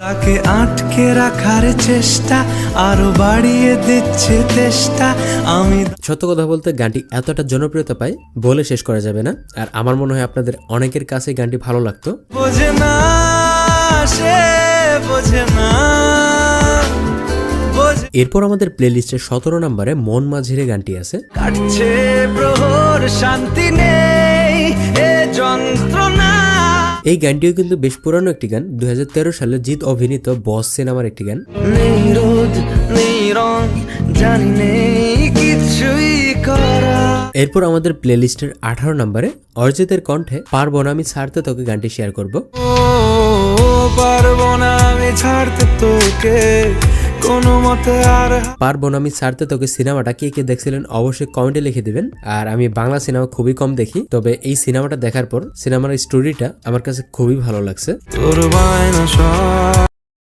তাকে আটকে রাখার চেষ্টা আরো বাড়িয়ে দিচ্ছে চেষ্টা আমি। সত্য কথা বলতে গানটি এতটা জনপ্রিয়তা পায় বলে শেষ করা যাবে না। আর আমার মনে হয় আপনাদের অনেকের কাছে গানটি ভালো লাগতো। বোঝে না সে বোঝে না। এরপর আমাদের প্লেলিস্টে 17 নম্বরে মন মাঝিরে গানটি আছে। কাটছে প্রহর শান্তি নেই এ যন্ত্রণা। এই গানটিও কিন্তু বেশ পুরানো একটি গান, 2013 সালে জিৎ অভিনীত বস সিনেমার একটি গান। নেই রোদ নেই রং জানি নেই কিছুই করা। এরপর আমাদের প্লেলিস্টের 18 নম্বরে অরিজিতের কণ্ঠে পারবো না আমি ছাড়তে তোকে গানটি শেয়ার করব। পারবো না আমি ছাড়তে তোকে কোনো মতে আর। পারবো না আমি ছাড়তে তোকে সিনেমাটা কে কে দেখছিলেন অবশ্যই কমেন্টে লিখে দিবেন। আর আমি বাংলা সিনেমা খুবই কম দেখি, তবে এই সিনেমাটা দেখার পর সিনেমার স্টোরিটা আমার কাছে খুবই ভালো লাগছে। তোর বায়না সব